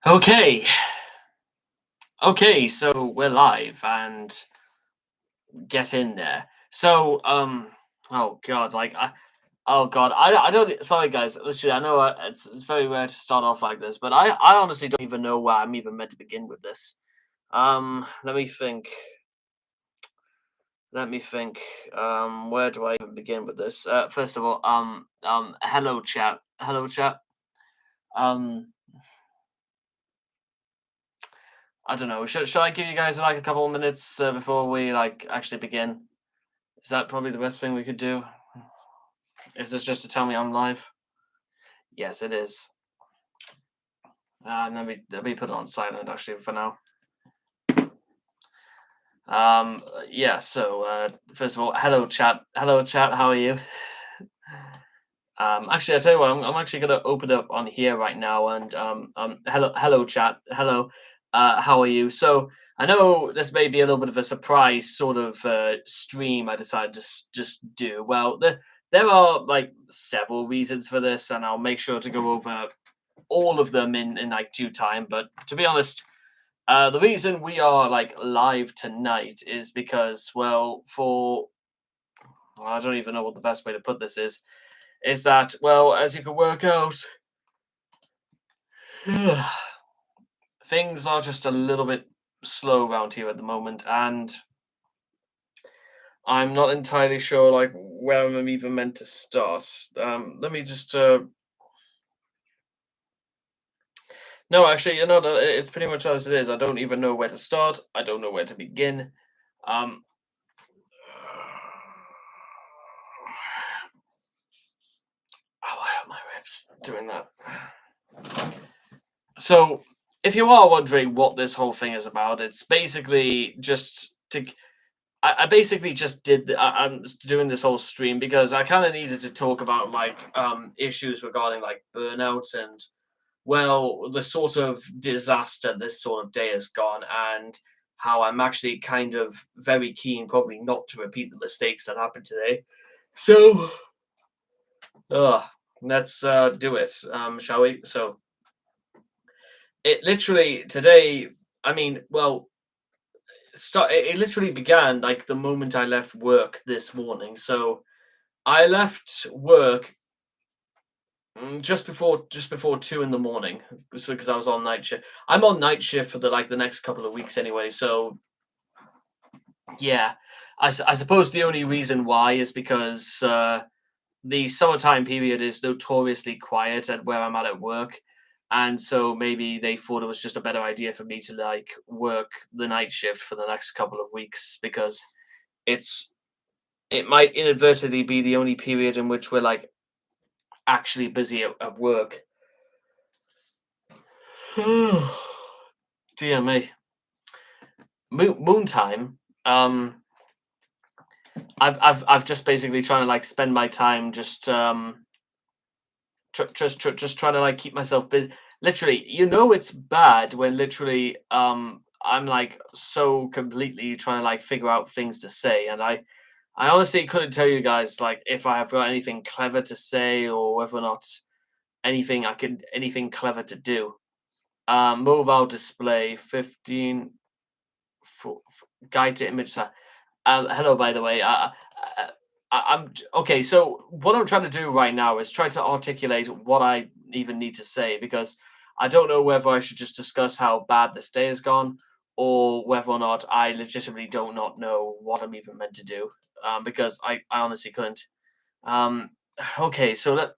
Okay. Okay, so we're live and get in there. Oh god, oh god, I don't. Sorry, guys. Literally, I know it's very rare to start off like this, but I honestly don't even know where I'm even meant to begin with this. Let me think. Let me think. Where do I even begin with this? First of all, hello chat. Hello chat. Um, I don't know. Should I give you guys like a couple of minutes before we like actually begin? Is that probably the best thing we could do? Is this just to tell me I'm live? Yes, it is. Let me put it on silent actually for now. Yeah. First of all, hello chat. Hello chat. How are you? Actually, I tell you what, I'm actually gonna open up on here right now and hello chat. Hello. How are you? So I know this may be a little bit of a surprise sort of stream I decided to just do. Well, there are like several reasons for this, and I'll make sure to go over all of them in like due time. But to be honest, the reason we are like live tonight is because, I don't even know what the best way to put this is that, well, as you can work out, things are just a little bit slow around here at the moment, and I'm not entirely sure like where I'm even meant to start. Let me just No, actually, it's pretty much as it is. I don't even know where to start. I don't know where to begin. Um, oh, I hurt my ribs doing that. So, if you are wondering what this whole thing is about, it's basically just to. I basically just I'm just doing this whole stream because I kind of needed to talk about like issues regarding like burnout and, well, the sort of disaster this sort of day has gone, and how I'm actually kind of very keen, probably not to repeat the mistakes that happened today. So, uh, let's do it, shall we? So, it literally today. I mean, well, it literally began like the moment I left work this morning. So I left work just before 2 in the morning, so because I was on night shift. I'm on night shift for the next couple of weeks anyway. So yeah, I suppose the only reason why is because the summertime period is notoriously quiet at where I'm at work. And so maybe they thought it was just a better idea for me to like work the night shift for the next couple of weeks because it's it might inadvertently be the only period in which we're like actually busy at work. Dear me. Moon time. I've just basically trying to like spend my time just just trying to like keep myself busy. Literally, it's bad when literally I'm like so completely trying to like figure out things to say, and I honestly couldn't tell you guys like if I have got anything clever to say or whether or not anything clever to do. Mobile display 15 guide to image. Hello, by the way. Okay. So what I'm trying to do right now is try to articulate what I even need to say because I don't know whether I should just discuss how bad this day has gone or whether or not I legitimately do not know what I'm even meant to do. Because I honestly couldn't. Um, okay. So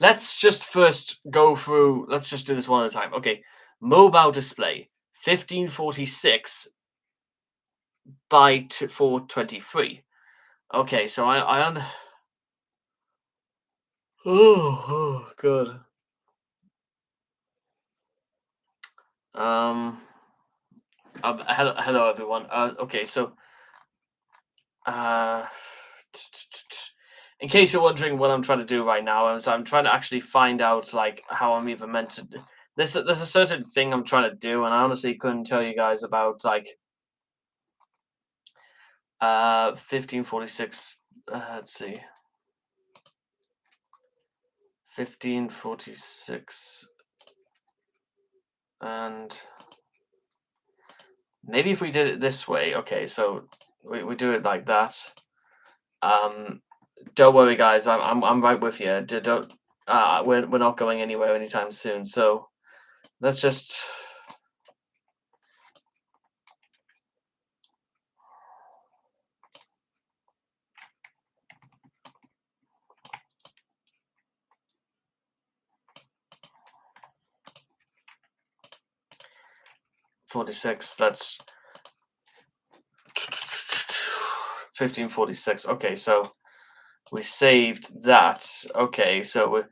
let's just first go through. Let's just do this one at a time. Okay. Mobile display 1546 by 423. Okay, so I un oh, good. Um, hello everyone. Okay, so uh, in case you're wondering what I'm trying to do right now, I'm trying to actually find out like how I'm even meant to. There's a certain thing I'm trying to do, and I honestly couldn't tell you guys about like 1546. Let's see, 1546. And maybe if we did it this way, okay, so we do it like that. Don't worry, guys. I'm right with you. Don't. We're not going anywhere anytime soon. So let's just. 46. That's 1546. Okay, so we saved that. Okay, so we're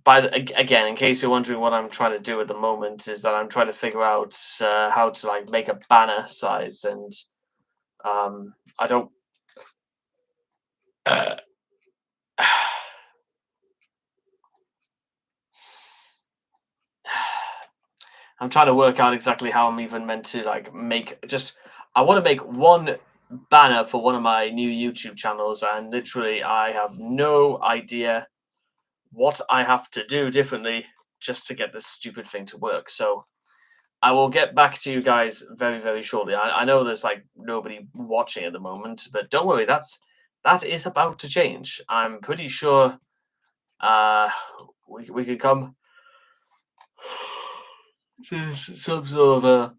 again, in case you're wondering what I'm trying to do at the moment, is that I'm trying to figure out how to like make a banner size, and I don't. I'm trying to work out exactly how I'm even meant to like make just. I want to make one banner for one of my new YouTube channels, and literally, I have no idea what I have to do differently just to get this stupid thing to work. So I will get back to you guys very, very shortly. I know there's like nobody watching at the moment, but don't worry, that is about to change. I'm pretty sure uh we could come to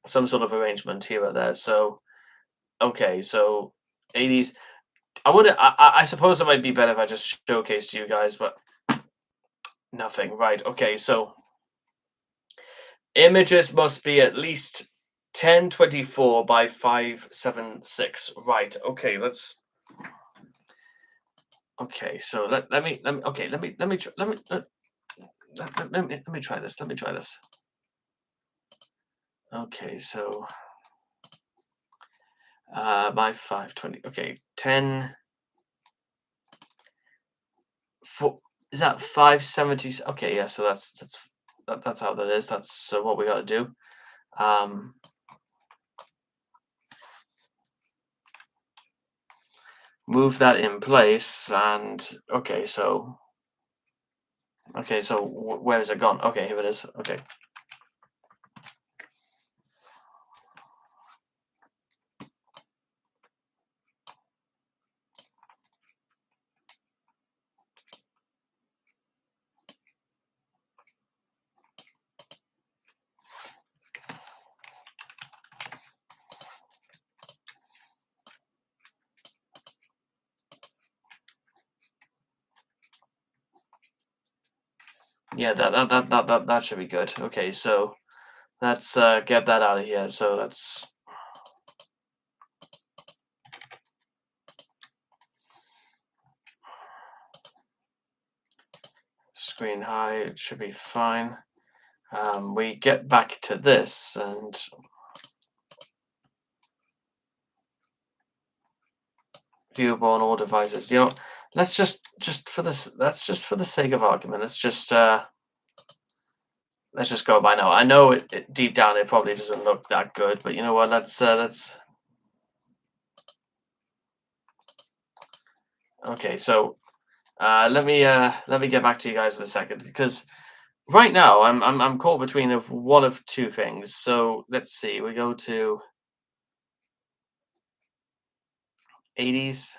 some sort of arrangement here or there. So okay, so 80s. I suppose it might be better if I just showcased you guys, but nothing. Right. Okay, so images must be at least 1024 by 576. Right. Okay, let's okay, so let me okay, let me tr- let me let me try this. Let me try this. Okay, so by 520. Okay, 10 4 is that 570? Okay, yeah, so that's how that is. That's what we got to do. Um move that in place and okay, so where is it gone? Okay, here it is. Okay. Yeah, that should be good. Okay, so let's get that out of here. So let's screen high. It should be fine. We get back to this and viewable on all devices. You know, just for this. That's just for the sake of argument. Let's just go by now. I know deep down it probably doesn't look that good, but you know what? Let's. Okay, so let me get back to you guys in a second because right now I'm caught between of one of two things. So let's see. We go to 80s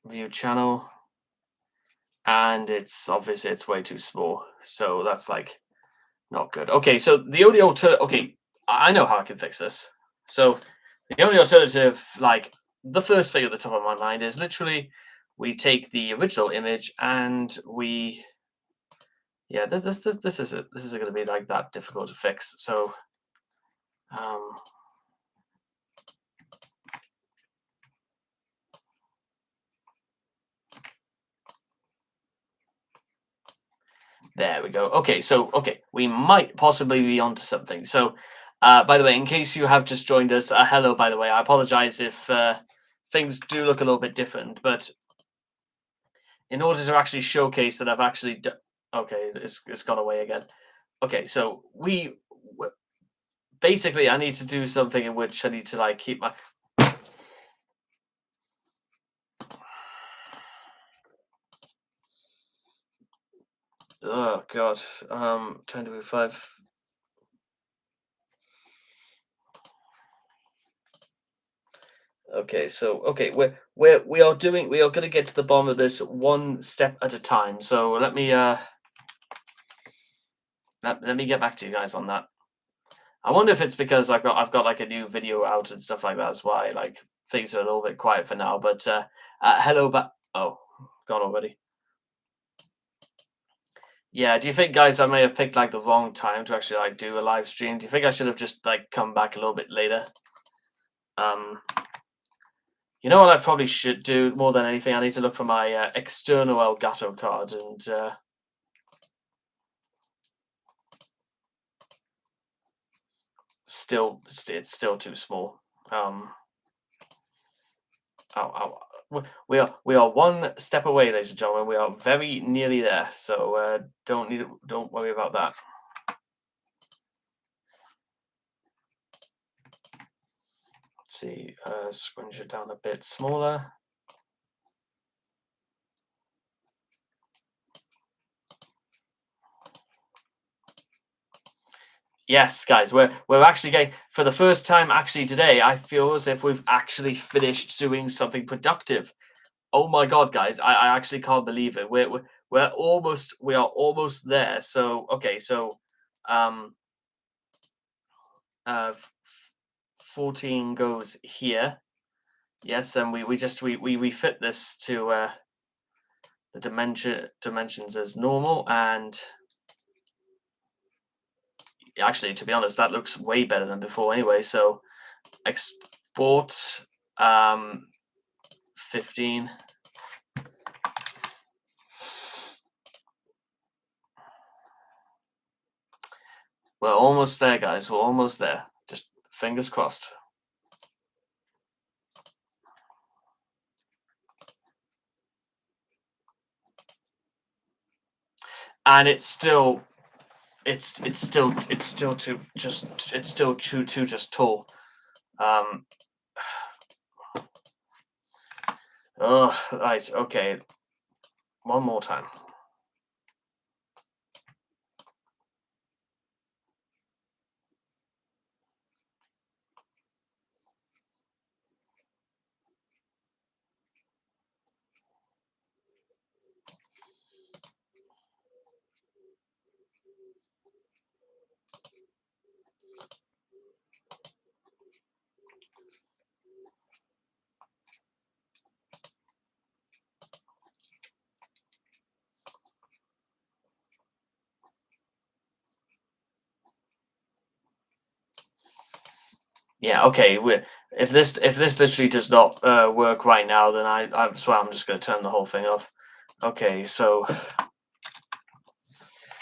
view channel, and it's obviously it's way too small. So that's like not good. Okay, so the only alternative. Okay, I know how I can fix this. So the only alternative, like the first thing at the top of my mind, is literally we take the original image and we. Yeah, this is going to be like that difficult to fix. So, um, there we go. Okay, so okay, we might possibly be onto something. So, by the way, in case you have just joined us, hello. By the way, I apologize if things do look a little bit different, but in order to actually showcase that I've actually okay, it's gone away again. Okay, so basically I need to do something in which I need to like keep my Oh God. 10 to 5. Okay, so okay, we are gonna get to the bottom of this one step at a time. So let me get back to you guys on that. I wonder if it's because I've got like a new video out and stuff like that. That's why like things are a little bit quiet for now. But hello, but oh, gone already. Yeah, do you think, guys, I may have picked like the wrong time to actually like do a live stream? Do you think I should have just like come back a little bit later? Um, you know what I probably should do more than anything? I need to look for my external Elgato card, and it's still too small. Um, we are one step away, ladies and gentlemen. We are very nearly there, so don't worry about that. Let's see, scrunch it down a bit smaller. Yes, guys, we're actually getting, for the first time actually today. I feel as if we've actually finished doing something productive. Oh my God, guys, I actually can't believe it. We are almost there. So okay, so um uh f- 14 goes here. Yes, and we fit this to the dimensions as normal, and actually, to be honest, that looks way better than before anyway. So export 15. We're almost there, guys. We're almost there. Just fingers crossed. And it's still too just tall. Um oh, right, okay. One more time. Yeah, okay. If this literally does not work right now, then I swear I'm just gonna turn the whole thing off. Okay, so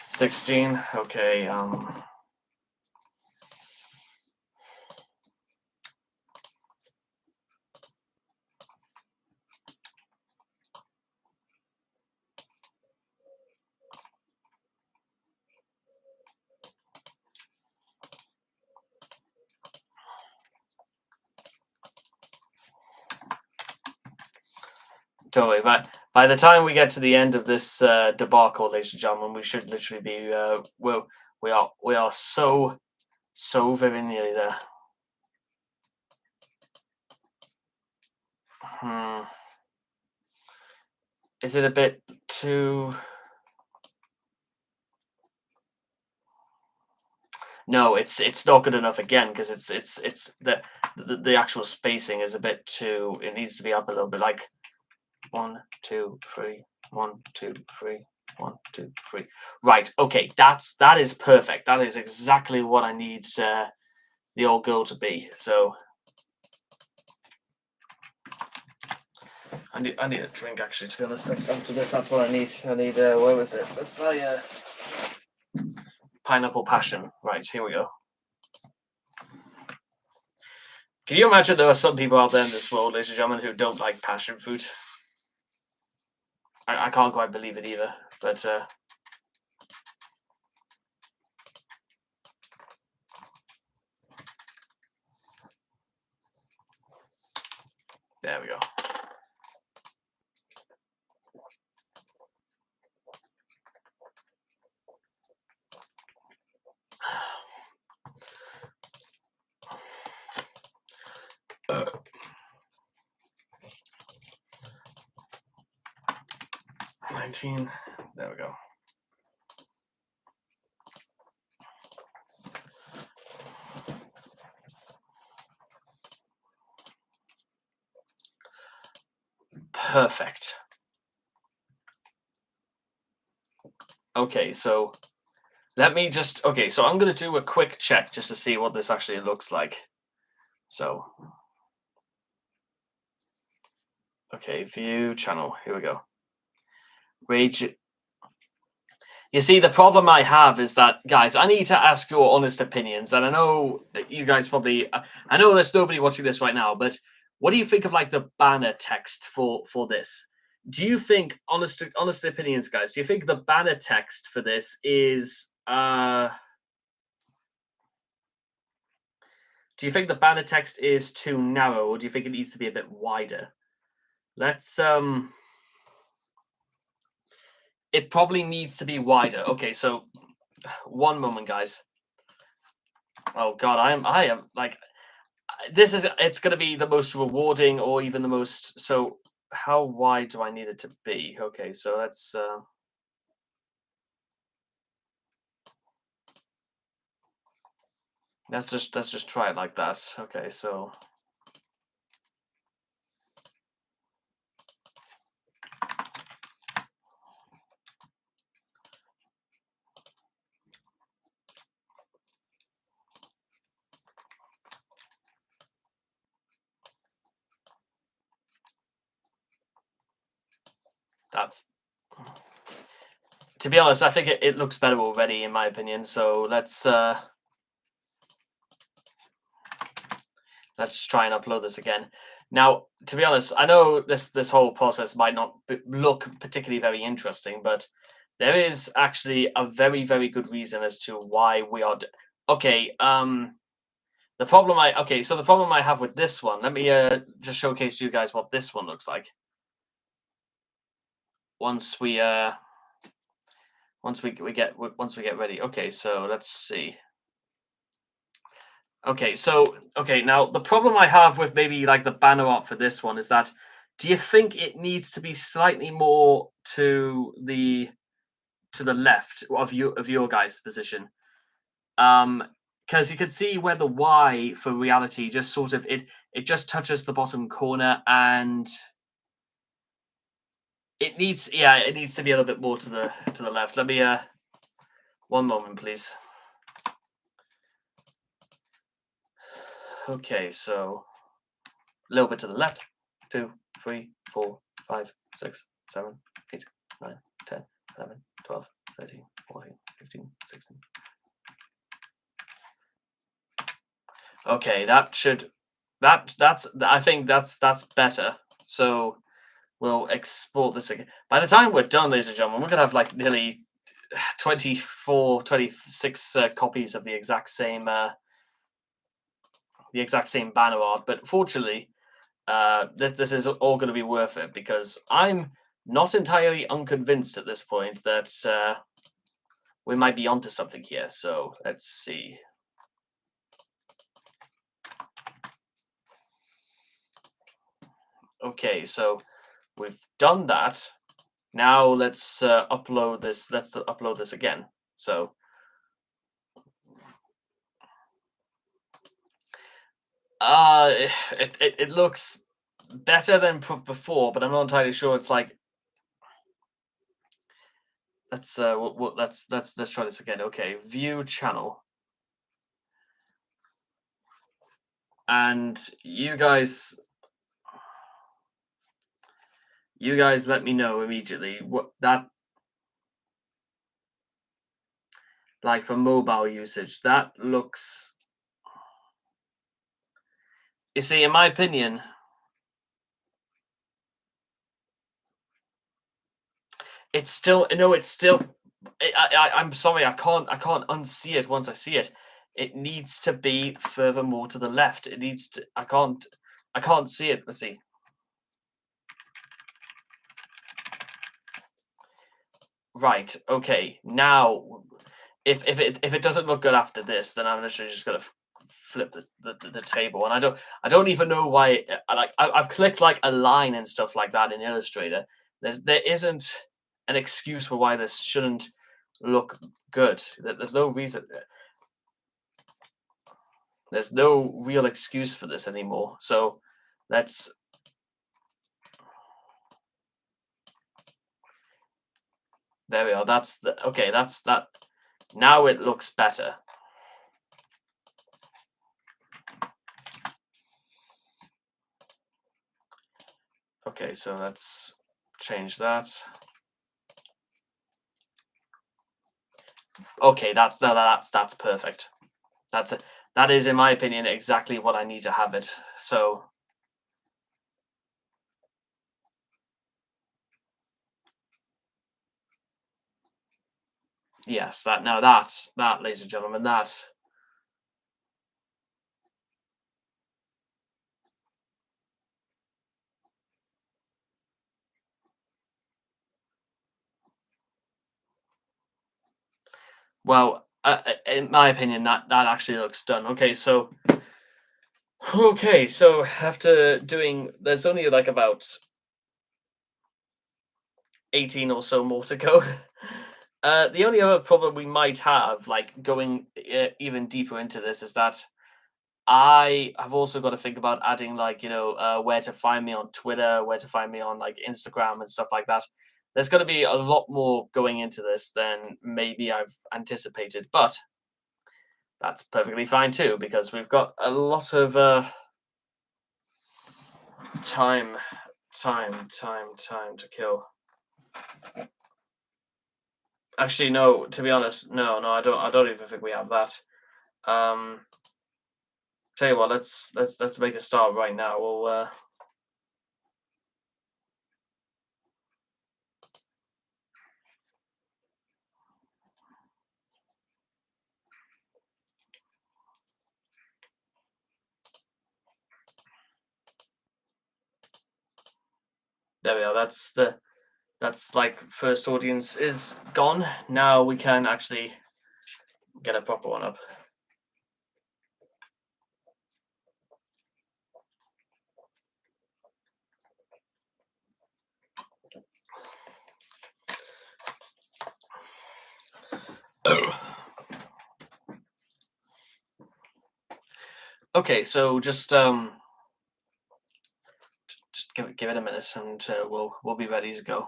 16. Okay, totally. But by the time we get to the end of this debacle, ladies and gentlemen, we should literally be we are so very nearly there. Hmm. Is it a bit too? No, it's not good enough again, because it's the actual spacing is a bit too. It needs to be up a little bit, like 1, 2, 3, 1, 2, 3, 1, 2, 3. Right. Okay. That is perfect. That is exactly what I need the old girl to be. So I need a drink, actually. To be honest, after this, that's what I need. I need where was it? That's my pineapple passion. Right, here we go. Can you imagine there are some people out there in this world, ladies and gentlemen, who don't like passion fruit? I can't quite believe it either. But there we go. 19. There we go. Perfect. Okay, so let me just. Okay, so I'm going to do a quick check just to see what this actually looks like. So, okay, view channel. Here we go. Rage. You see, the problem I have is that, guys, I need to ask your honest opinions. And I know that you guys probably, I know there's nobody watching this right now, but what do you think of like the banner text for this? Do you think, honest opinions, guys, do you think the banner text for this is, do you think the banner text is too narrow, or do you think it needs to be a bit wider? Let's, it probably needs to be wider. Okay, so one moment, guys. Oh God, I am like, this is, it's going to be the most rewarding or even the most. So how wide do I need it to be? Okay, so let's just try it like that. Okay, so that's, to be honest, I think it looks better already in my opinion. So let's try and upload this again. Now, to be honest, I know this whole process might not look particularly very interesting, but there is actually a very good reason as to why we are. Okay, the problem so the problem I have with this one. Let me just showcase you guys what this one looks like. Once we get ready. Okay, so let's see. Okay, so now the problem I have with maybe like the banner art for this one is that, do you think it needs to be slightly more to the left of your guys' position? Because you can see where the Y for reality just sort of it just touches the bottom corner, and it needs to be a little bit more to the left. Let me one moment, please. Okay, so a little bit to the left. 2, 3, 4, 5, 6, 7, 8, 9, 10, 11, 12, 13, 14, 15, 16. Okay, I think that's better. So we'll export this again. By the time we're done, ladies and gentlemen, we're gonna have like nearly 24, 26 copies of the exact same banner art. But fortunately, this is all going to be worth it, because I'm not entirely unconvinced at this point that we might be onto something here. So let's see. Okay, so we've done that. Now let's upload this. Let's upload this again. So it looks better than before, but I'm not entirely sure. It's like, let's try this again. Okay, view channel, and you guys let me know immediately what that, like, for mobile usage, that looks. You see, in my opinion, it's still no, it's still. I'm sorry, I can't unsee it once I see it. It needs to be further more to the left. It needs to. I can't see it. Let's see. Right. Okay. Now, if it doesn't look good after this, then I'm literally just gonna flip the table, and I don't even know why. I've clicked like a line and stuff like that in Illustrator. There isn't. an excuse for why this shouldn't look good. There's no reason. There's no real excuse for this anymore. So let's. There we are. That's the okay. That's that. Now it looks better. Okay, so let's change that. Okay, that's perfect. That is, in my opinion, exactly what I need to have it. So yes, that, ladies and gentlemen, that. Well, in my opinion, that actually looks done. Okay, so after doing, there's only like about 18 or so more to go. The only other problem we might have, like going even deeper into this, is that I have also got to think about adding, like, where to find me on Twitter, where to find me on like Instagram and stuff like that. There's going to be a lot more going into this than maybe I've anticipated, but that's perfectly fine too because we've got a lot of time, time to kill. Actually, no. To be honest, no. I don't even think we have that. Um, Tell you what, let's make a start right now. There we are. That's like first audience is gone. Now we can actually get a proper one up. Okay, so just give it a minute, and we'll be ready to go.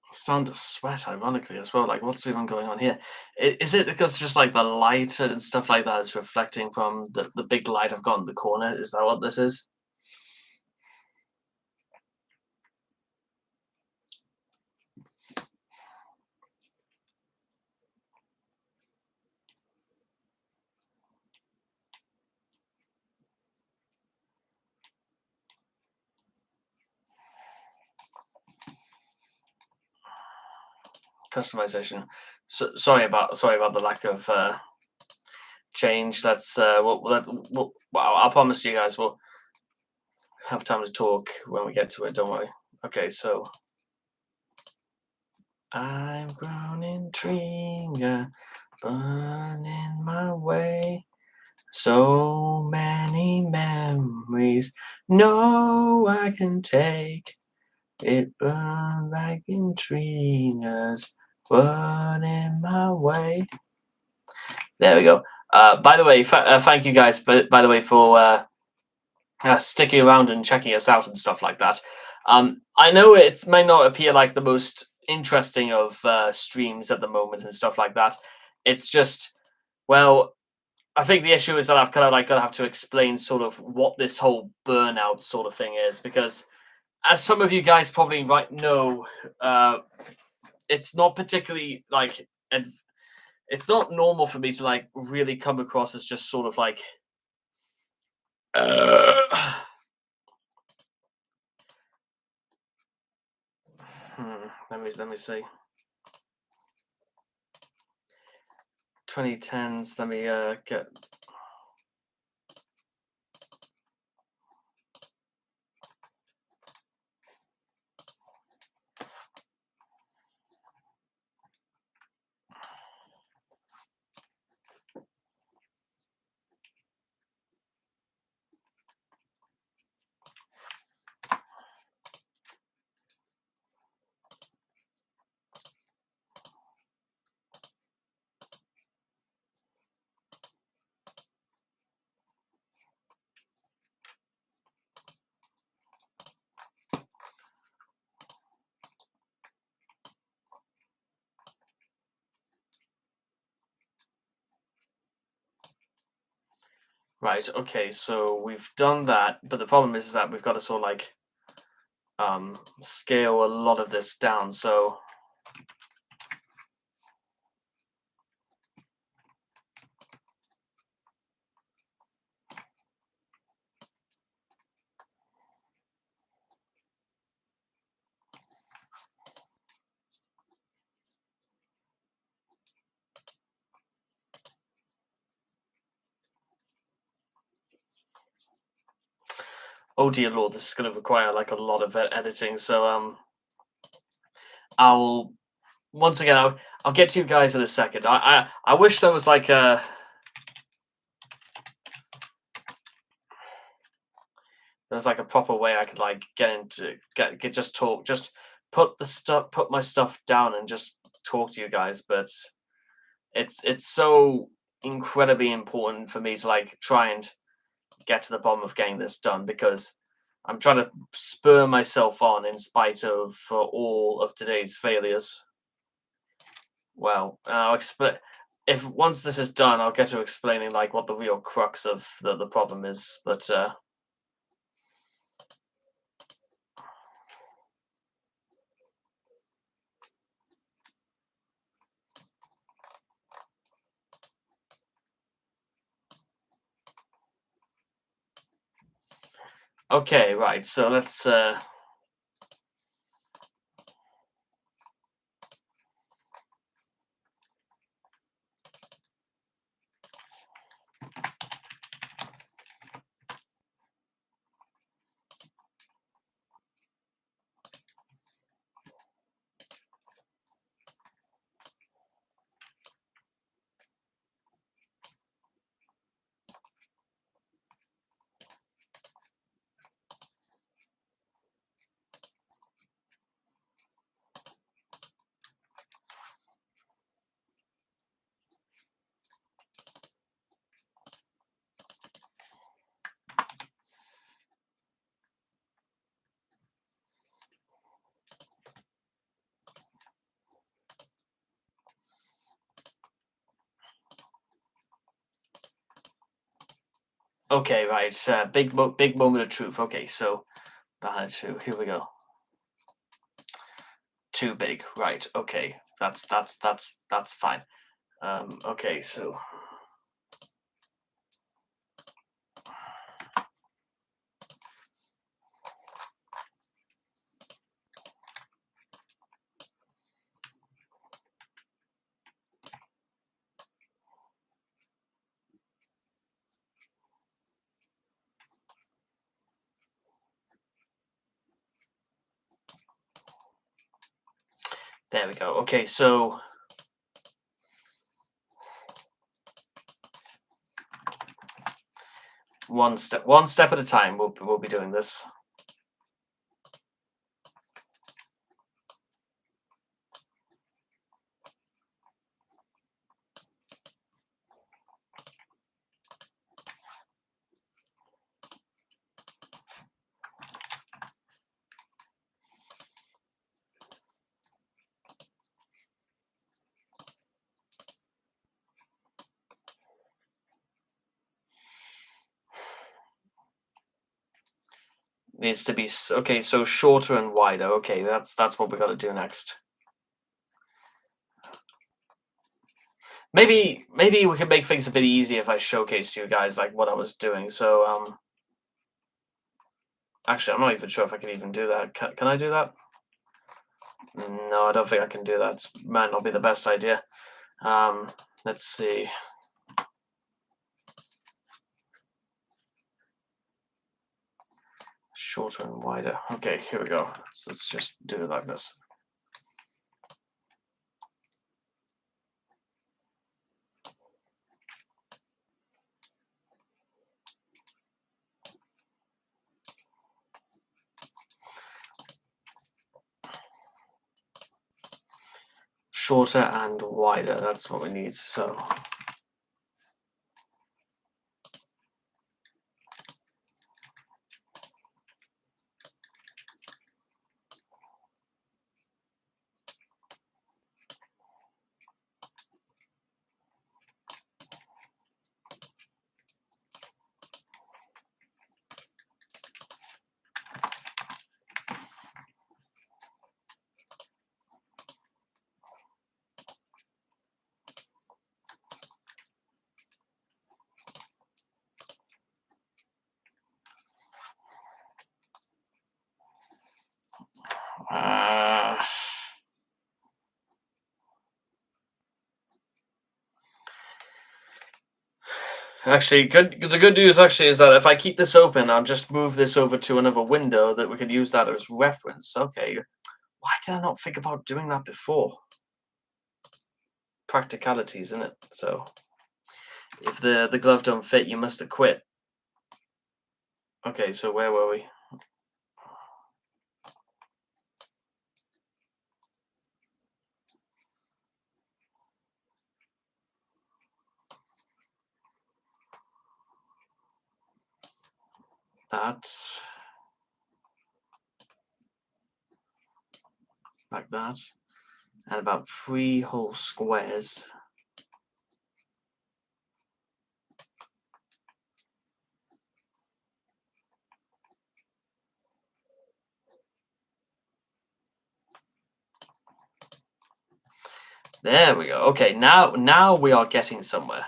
I'm starting to sweat, ironically as well. Like, what's even going on here? Is it because just like the light and stuff like that is reflecting from the big light I've got in the corner? Is that what this is? Customization. So, sorry about the lack of change. Let's I promise you guys we'll have time to talk when we get to it. Don't worry. Okay, so I'm grounding trigger, burning my way. So many memories, no I can take. It burned like intrigues, burning my way. There we go. By the way, thank you guys. By the way, for sticking around and checking us out and stuff like that. I know it may not appear like the most interesting of streams at the moment and stuff like that. It's just, well, I think the issue is that I've kind of like gonna have to explain sort of what this whole burnout sort of thing is because, as some of you guys probably right know, it's not particularly like, it's not normal for me to like really come across as just sort of like. Let me see. 2010s. Let me get. Right. Okay. So we've done that, but the problem is that we've got to sort of like scale a lot of this down. So oh dear lord, this is going to require like a lot of editing. So I'll once again I'll get to you guys in a second. I wish there was like a proper way I could like get just talk, just put my stuff down and just talk to you guys, but it's so incredibly important for me to like try and get to the bottom of getting this done because I'm trying to spur myself on in spite of all of today's failures. Well, I'll explain if once this is done, I'll get to explaining like what the real crux of the problem is. But okay, right. So let's okay, right. Big moment of truth. Okay, so two. Here we go. Too big. Right. Okay. That's fine. Okay. So there we go. Okay. So one step at a time. We'll be doing this. Needs to be okay. So shorter and wider. Okay, that's what we got to do next. Maybe we can make things a bit easier if I showcase to you guys like what I was doing. So actually, I'm not even sure if I can even do that. Can I do that? No, I don't think I can do that. Might not be the best idea. Let's see. Shorter and wider. Okay, here we go. So let's just do it like this. Shorter and wider. That's what we need. So Actually, the good news actually is that if I keep this open, I'll just move this over to another window that we could use that as reference. Okay. Why did I not think about doing that before? Practicalities, isn't it? So if the glove don't fit, you must have quit. Okay, so where were we? That's like that. And about 3 whole squares. There we go. Okay, now we are getting somewhere.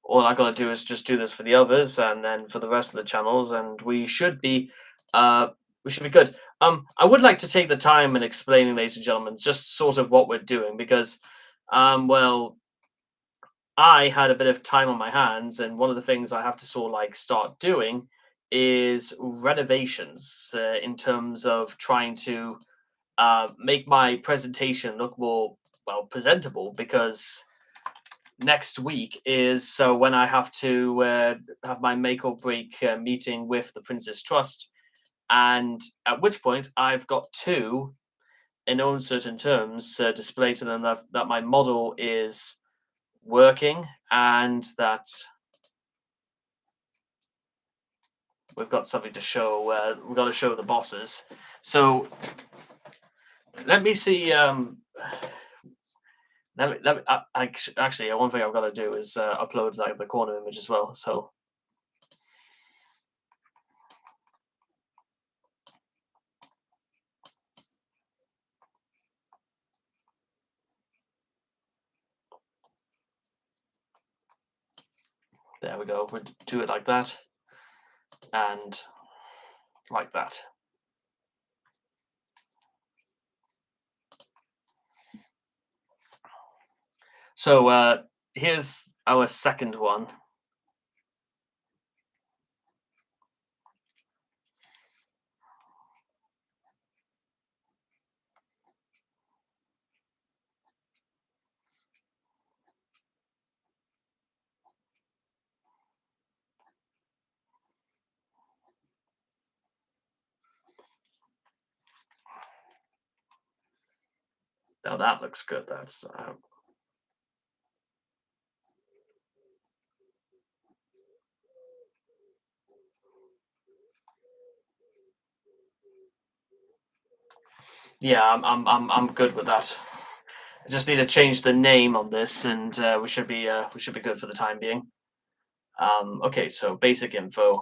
All I gotta do is just do this for the others, and then for the rest of the channels, and uh, we should be good. I would like to take the time and explaining, ladies and gentlemen, just sort of what we're doing because, well, I had a bit of time on my hands, and one of the things I have to sort of like start doing is renovations in terms of trying to make my presentation look more well presentable because next week is so when I have to have my make or break meeting with the Prince's Trust, and at which point I've got to, in uncertain terms, display to them that my model is working and that we've got something to show. We've got to show the bosses. So let me see. Actually, one thing I've got to do is upload like the corner image as well. So there we go. We'll do it like that and like that. So here's our second one. Now that looks good. That's yeah. I'm good with that. I just need to change the name on this, and we should be good for the time being. Okay, so basic info.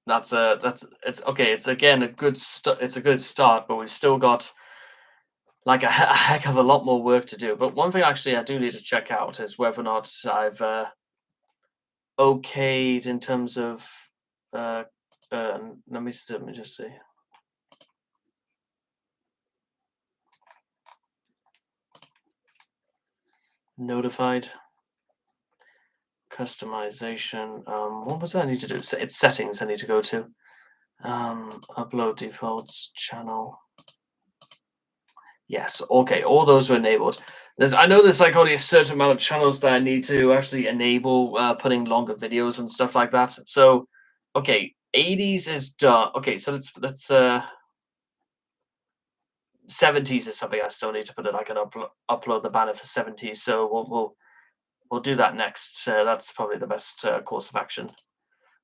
That's it's okay. It's again a good it's a good start, but we've still got like a heck of a lot more work to do. But one thing actually I do need to check out is whether or not I've okayed in terms of uh, let me just see. Notified customization. What was that I need to do? It's settings I need to go to. Upload defaults channel. Yes, okay, all those are enabled. I know there's like only a certain amount of channels that I need to actually enable putting longer videos and stuff like that. So, okay, 80s is done. Okay, so let's 70s is something I still need to put it. I can upload the banner for 70s. So we'll do that next. That's probably the best course of action.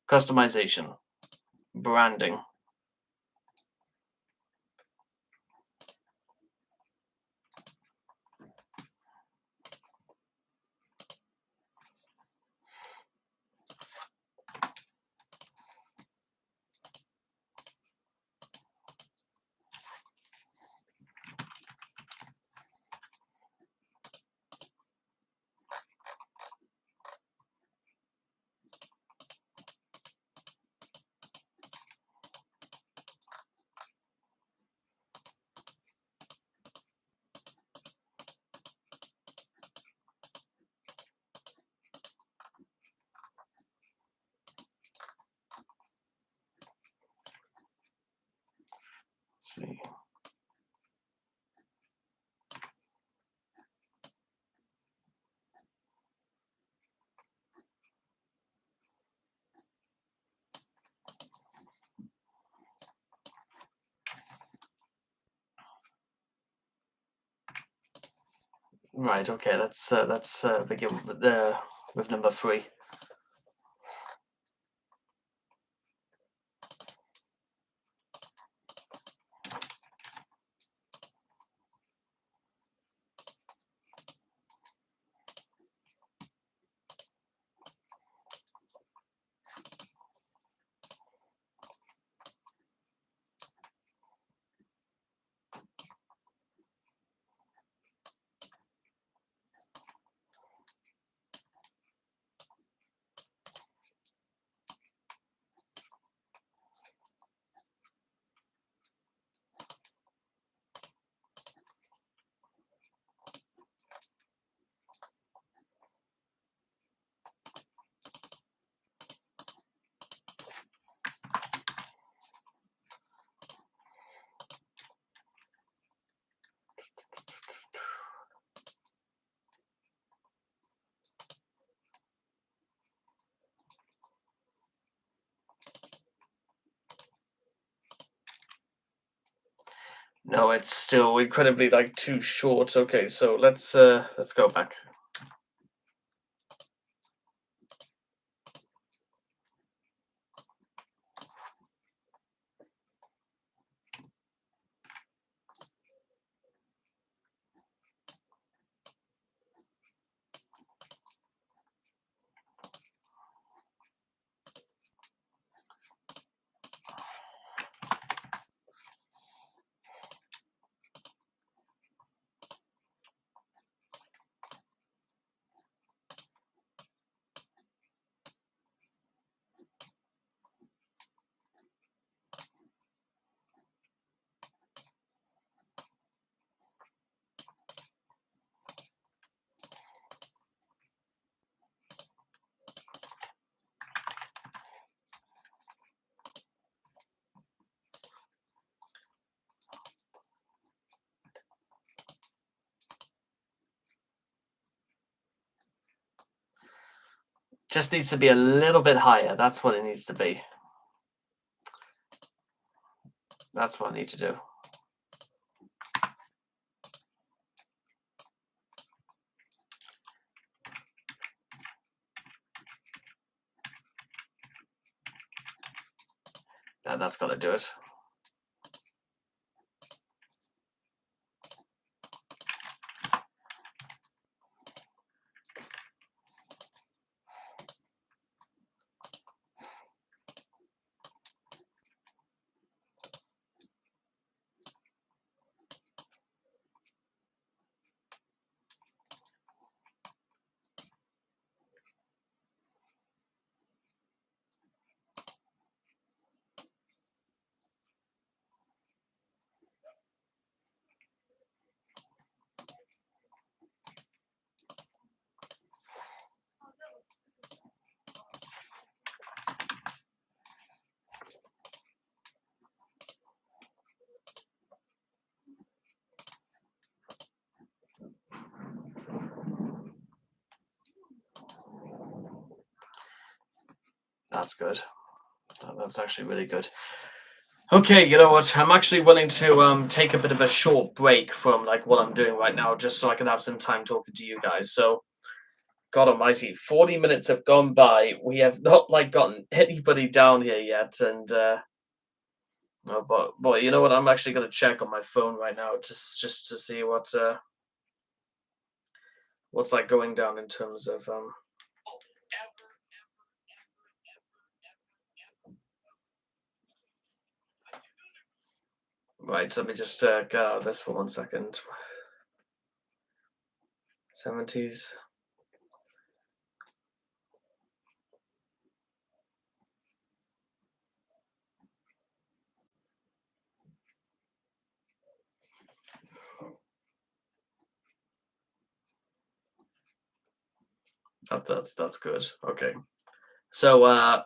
Customization, branding. see. Right. Okay. Let's begin with number 3. No, it's still incredibly too short. Okay, so let's go back. Just needs to be a little bit higher. That's what it needs to be. That's what I need to do. And that's got to do it. That's good. That's actually really good. Okay, you know what? I'm actually willing to take a bit of a short break from what I'm doing right now, just so I can have some time talking to you guys. So, God Almighty, 40 minutes have gone by. We have not gotten anybody down here yet, and no, but you know what? I'm actually gonna check on my phone right now, just to see what's going down in terms of Right. Let me just get out of this for 1 second. 70s. That's good. Okay. So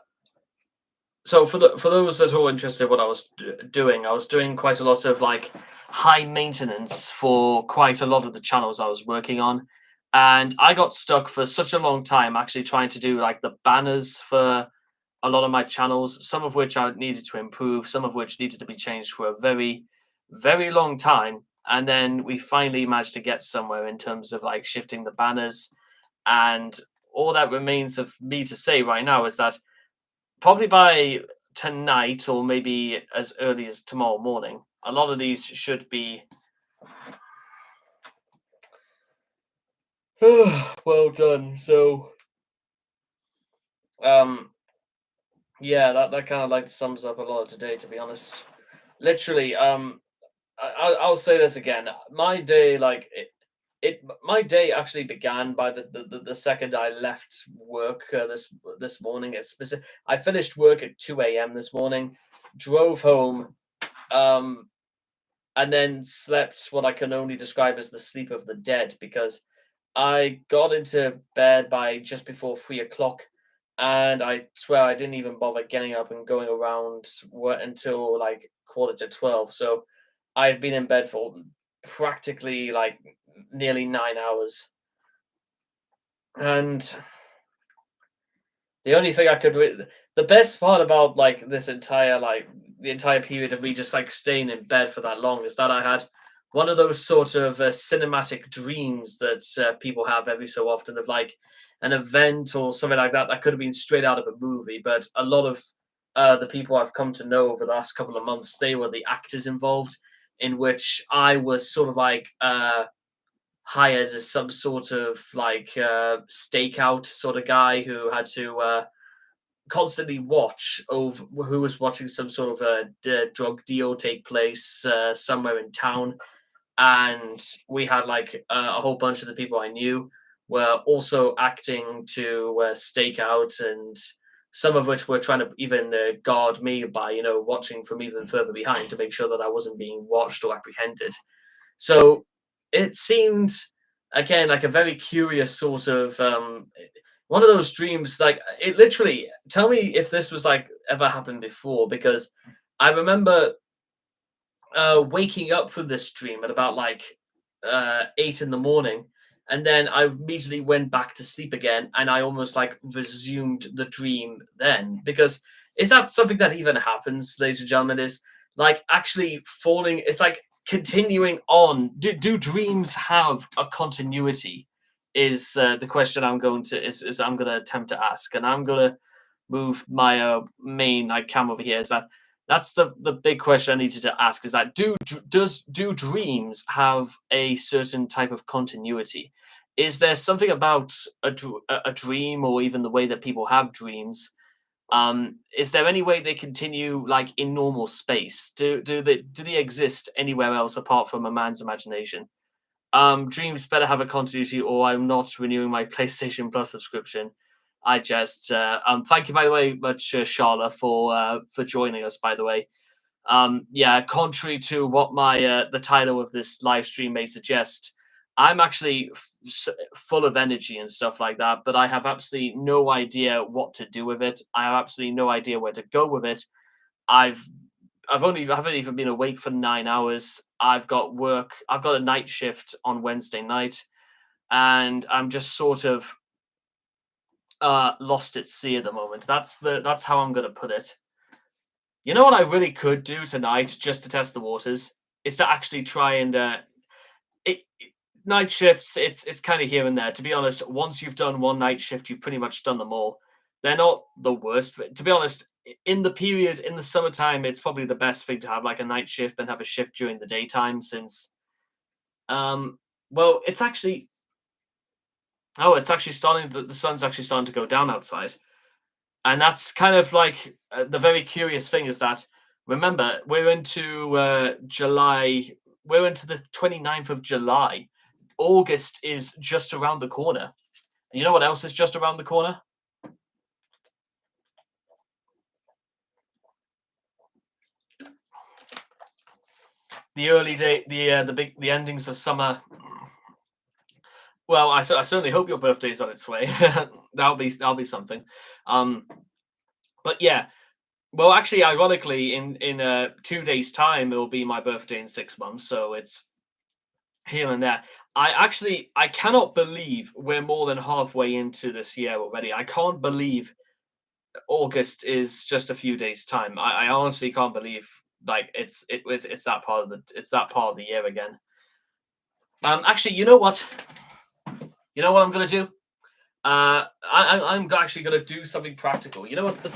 So for those that are interested, what I was doing, I was doing quite a lot of like high maintenance for quite a lot of the channels I was working on, and I got stuck for such a long time actually trying to do like the banners for a lot of my channels, some of which I needed to improve, some of which needed to be changed for a very, very long time. And then we finally managed to get somewhere in terms of like shifting the banners. And all that remains of me to say right now is that probably by tonight or maybe as early as tomorrow morning, a lot of these should be well done. So, um, yeah, that kind of like sums up a lot of today, to be honest. Literally, I'll say this again. My day, like my day actually began by the second I left work this morning. It's specific. I finished work at 2 a.m. this morning, drove home, um, and then slept what I can only describe as the sleep of the dead because I got into bed by just before 3 o'clock, and I swear I didn't even bother getting up and going around until like quarter to 12. So I had been in bed for practically like nearly 9 hours, and the only thing I could the best part about like this entire like the entire period of me just like staying in bed for that long is that I had one of those sort of cinematic dreams that people have every so often of like an event or something like that that could have been straight out of a movie, but a lot of the people I've come to know over the last couple of months, they were the actors involved, in which I was sort of like hired as some sort of like stakeout sort of guy who had to constantly watch over who was watching some sort of drug deal take place somewhere in town, and we had like a whole bunch of the people I knew were also acting to stake out, and some of which were trying to even guard me by watching from even further behind to make sure that I wasn't being watched or apprehended. So it seemed again like a very curious sort of one of those dreams. Like it literally. Tell me if this was like ever happened before, because I remember waking up from this dream at about like 8 in the morning, and then I immediately went back to sleep again, and I almost like resumed the dream then. Because is that something that even happens, ladies and gentlemen? Is like actually falling? It's like continuing on. Do dreams have a continuity? Is the question is I'm going to attempt to ask, and I'm going to move my main like cam over here. Is that that's the big question I needed to ask, is that do dreams have a certain type of continuity? Is there something about a dream, or even the way that people have dreams? Is there any way they continue like in normal space? Do they exist anywhere else apart from a man's imagination? Dreams better have a continuity, or I'm not renewing my PlayStation Plus subscription. I just thank you by the way much, Charlotte, for joining us. By the way, yeah, contrary to what my the title of this live stream may suggest, I'm actually full of energy and stuff like that, but I have absolutely no idea what to do with it. I have absolutely no idea where to go with it. I've I haven't even been awake for 9 hours. I've got work. I've got a night shift on Wednesday night, and I'm just sort of lost at sea at the moment. That's how I'm gonna put it. You know what I really could do tonight just to test the waters is to actually try and night shifts. It's kind of here and there. To be honest, once you've done one night shift, you've pretty much done them all. They're not the worst. But to be honest, in the period in the summertime, it's probably the best thing to have like a night shift than have a shift during the daytime. Since um, well, it's actually starting. The sun's actually starting to go down outside. And that's kind of like the very curious thing is that remember we're into July. We're into the 29th of July. August is just around the corner. And you know what else is just around the corner? The early day, the endings of summer. Well, I certainly hope your birthday is on its way. That'll be something. Um, but yeah, Well, actually, ironically, in 2 days' time, it'll be my birthday in 6 months, so it's here and there. I cannot believe we're more than halfway into this year already. I can't believe August is just a few days' time. I honestly can't believe like it's that part of the year again. Actually, you know what? You know what I'm gonna do? I'm actually gonna do something practical. You know what?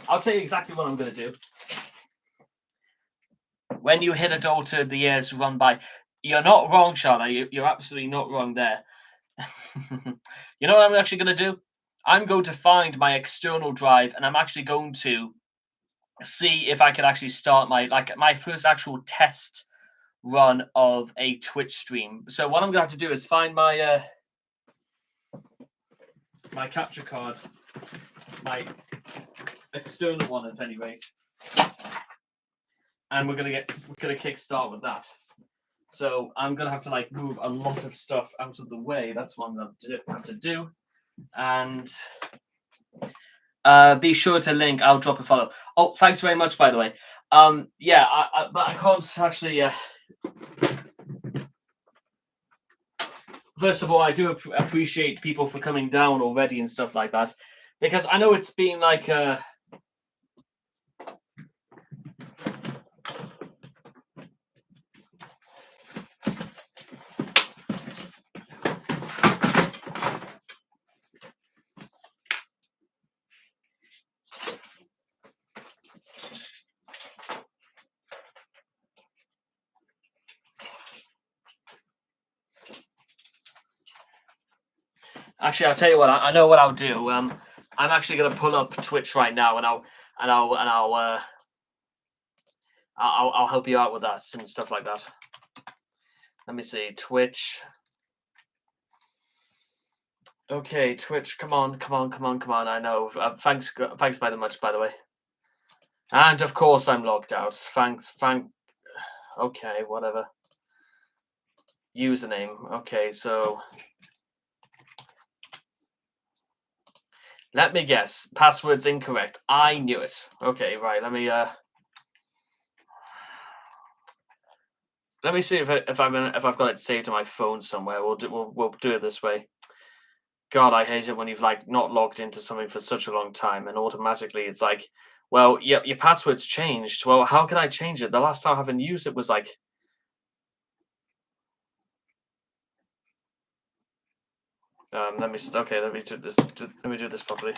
I'll tell you exactly what I'm gonna do. When you hit a door to the years run by, you're not wrong, Charlotte. You're absolutely not wrong there. You know what I'm actually going to do? I'm going to find my external drive, and I'm actually going to see if I can actually start my first actual test run of a Twitch stream. So what I'm going to have to do is find my capture card, my external one at any rate, and we're gonna kickstart with that. So I'm gonna have to like move a lot of stuff out of the way. That's what I'm gonna have to do. And be sure to link. I'll drop a follow. Oh, thanks very much, by the way. Yeah, but I can't actually. First of all, I do appreciate people for coming down already and stuff like that, because I know it's been like Actually, I'll tell you what. I know what I'll do. I'm actually gonna pull up Twitch right now, and I'll help you out with that and stuff like that. Let me see Twitch. Okay, Twitch. Come on. I know. Thanks by the much, by the way. And of course, I'm logged out. Thanks. Okay, whatever. Username. Okay, so let me guess. Password's incorrect. I knew it. Okay, right. Let me see if I've got it saved to my phone somewhere. We'll do it this way. God, I hate it when you've like not logged into something for such a long time and automatically it's like, well, your password's changed. Well, how can I change it? The last time I haven't used it was like. Let me do this. Let me do this properly.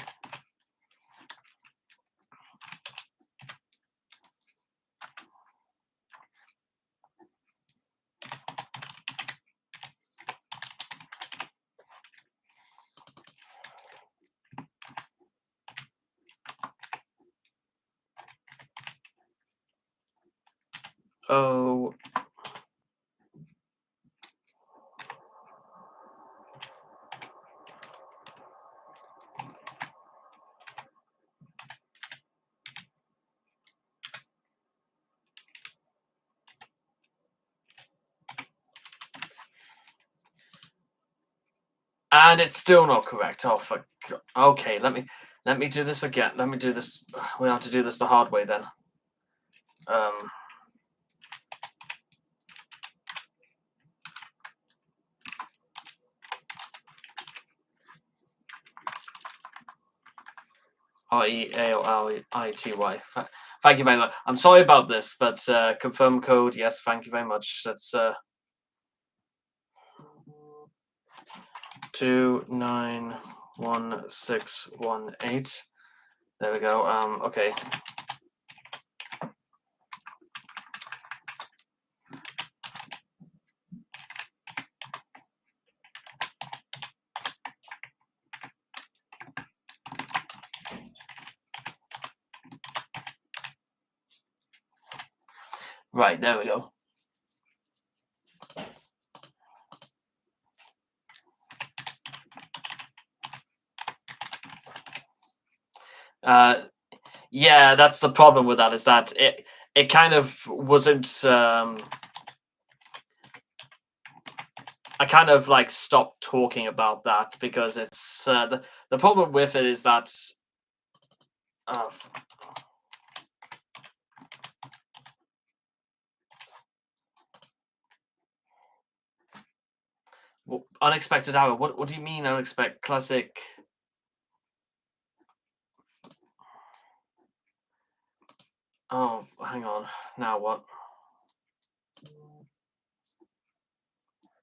Oh. And it's still not correct. Oh, for God. Okay, let me do this again. Let me do this. We have to do this the hard way then. REALITY. Thank you very much. I'm sorry about this, but confirm code. Yes, thank you very much. That's 291618. There we go. Okay. Right, there we go. Yeah, that's the problem with that, is that it kind of wasn't. I kind of like stopped talking about that because it's the problem with it is that Unexpected error. What do you mean unexpected? Classic. Oh, hang on. Now what?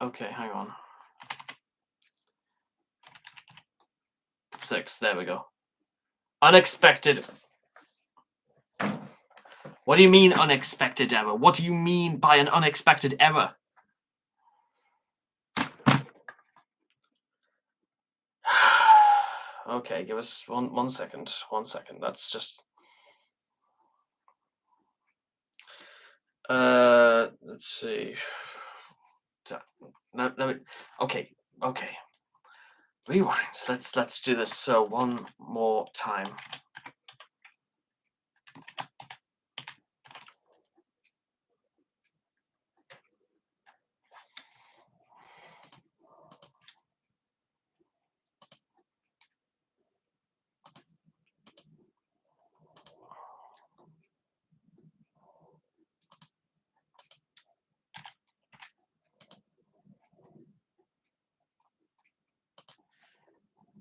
Okay, hang on. 6. There we go. Unexpected. What do you mean unexpected error? What do you mean by an unexpected error? Okay, give us one second. 1 second. That's just. Let's see. Let me. Okay. Rewind. Let's do this. So one more time.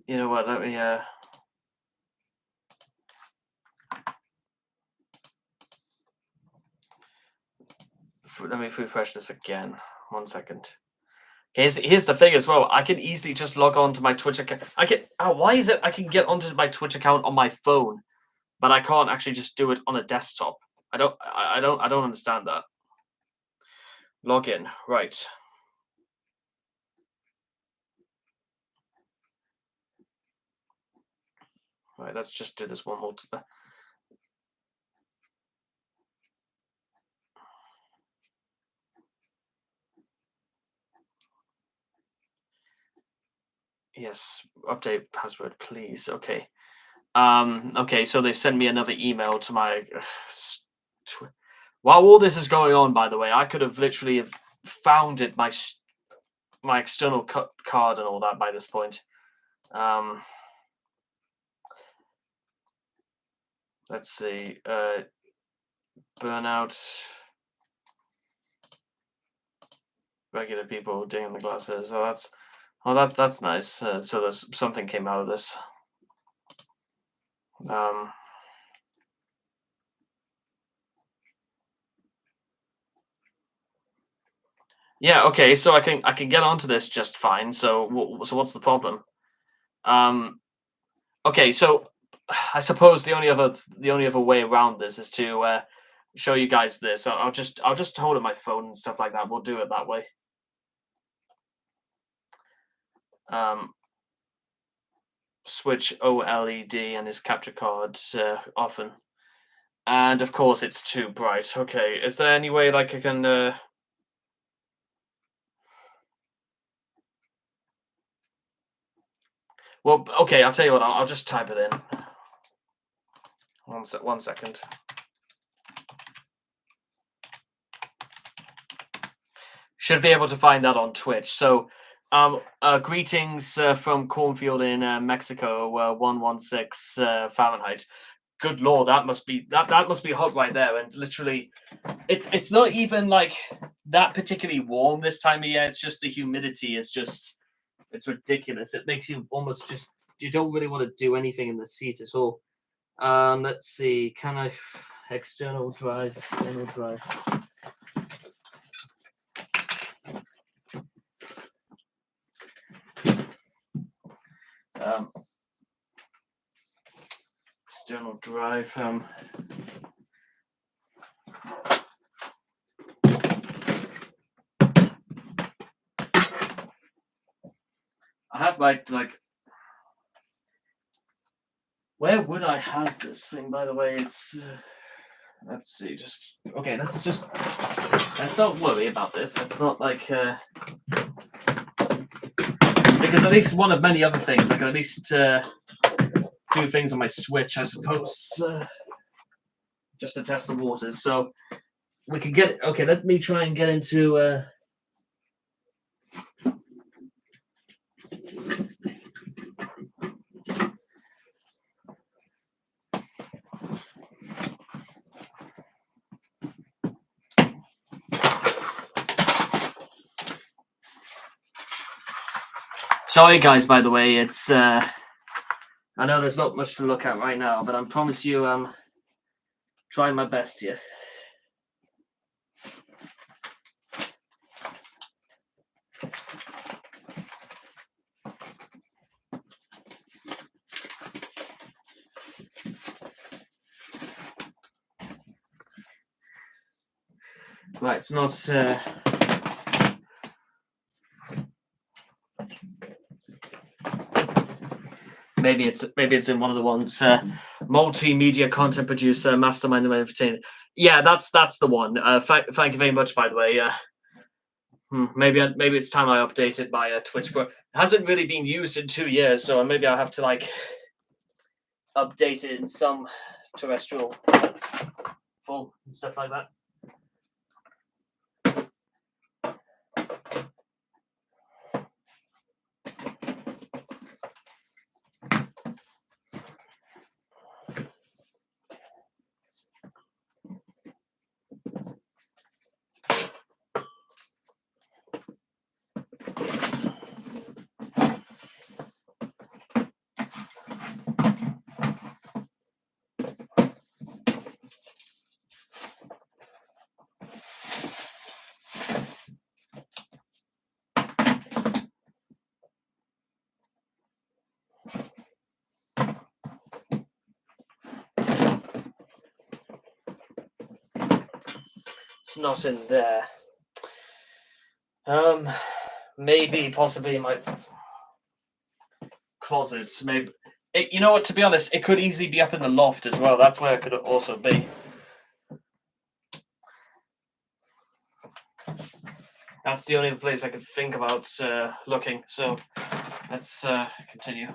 You know what? Let me refresh this again. 1 second. Here's the thing as well. I can easily just log on to my Twitch account. Why is it I can get onto my Twitch account on my phone, but I can't actually just do it on a desktop? I don't understand that. Log in. Right. Right, let's just do this one more time. Yes, update password, please. Okay. Okay, so they've sent me another email to my. While all this is going on, by the way, I could have literally have founded my external card and all that by this point. Let's see. Burnout. Regular people digging the glasses. That's nice. So there's something came out of this. Yeah. Okay. So I can get onto this just fine. So what's the problem? Okay. So I suppose the only other way around this is to show you guys this. I'll just hold up my phone and stuff like that. We'll do it that way. Switch OLED and his capture cards often, and of course it's too bright. Okay, is there any way like I can? Well, okay, I'll tell you what. I'll just type it in. 1 second. Should be able to find that on Twitch. So, greetings from Cornfield in Mexico, 116 Fahrenheit. Good lord, that must be hot right there. And literally, it's not even like that particularly warm this time of year. It's just the humidity. It's ridiculous. It makes you almost just you don't really want to do anything in the seat at all. Let's see. Can I external drive? External drive. I have my where would I have this thing? By the way, it's. Let's see. Let's not worry about this. Let's not because at least one of many other things I can at least do things on my Switch, I suppose, just to test the waters. So we can get. Okay, let me try and get into. Sorry, guys. By the way, it's I know there's not much to look at right now, but I promise you, I'm trying my best here. Right, it's not. Maybe it's in one of the ones. Multimedia content producer, mastermind, and entertainer. Yeah, that's the one. Thank you very much, by the way. Maybe it's time I updated my Twitch. It hasn't really been used in 2 years, so maybe I'll have to like update it in some terrestrial form and stuff like that. It's not in there. Maybe possibly in my closet. Maybe you know what? To be honest, it could easily be up in the loft as well. That's where it could also be. That's the only place I could think about looking. So let's continue.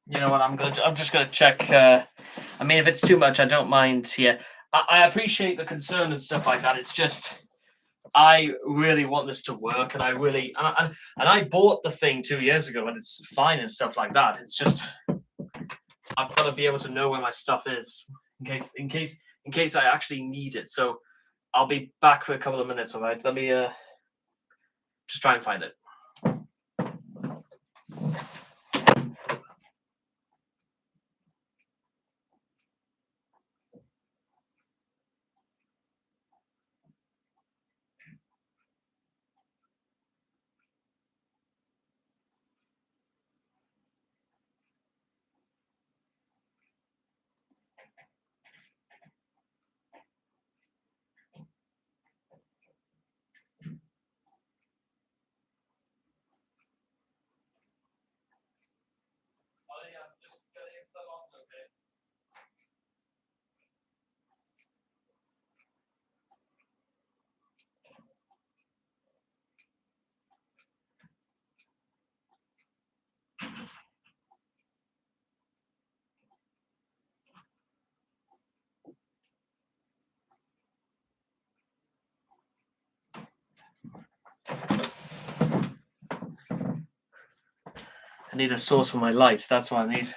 You know what? I'm just gonna check. I mean, if it's too much, I don't mind here. I appreciate the concern and stuff like that. It's just I really want this to work, and I really and I bought the thing 2 years ago, and it's fine and stuff like that. It's just I've got to be able to know where my stuff is in case I actually need it. So I'll be back for a couple of minutes. All right, let me just try and find it. I need a source for my lights. That's what I need.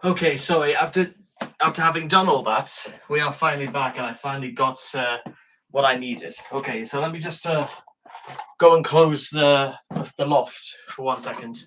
Okay, sorry. After having done all that, we are finally back, and I finally got what I needed. Okay, so let me just go and close the loft for 1 second.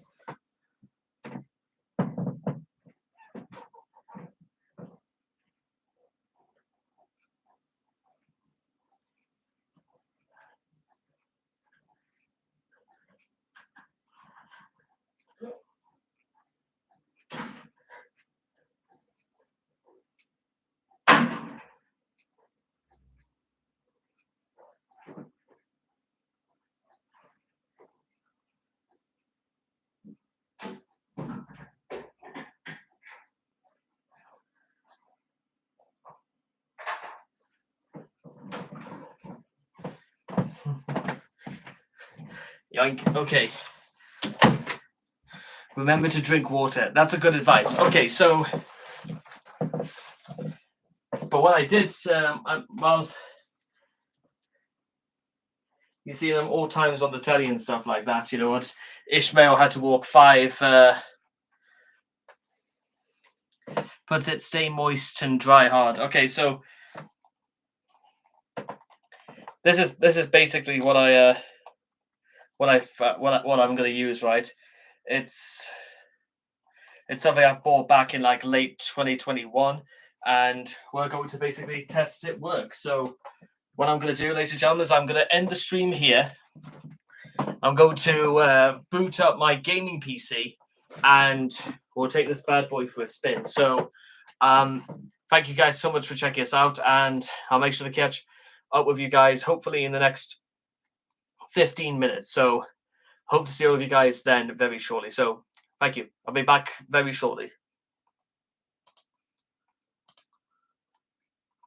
Yoink. Okay. Remember to drink water. That's a good advice. Okay, so, but what I did, you see them all times on the telly and stuff like that. You know what? Ishmael had to walk 5. Puts it stay moist and dry hard. Okay, so this is basically what I'm going to use, right? It's something I bought back in like late 2021, and we're going to basically test it works. So what I'm going to do, ladies and gentlemen, is I'm going to end the stream here. I'm going to boot up my gaming PC, and we'll take this bad boy for a spin. So thank you guys so much for checking us out, and I'll make sure to catch up with you guys hopefully in the next 15 minutes. So hope to see all of you guys then very shortly. So thank you. I'll be back very shortly.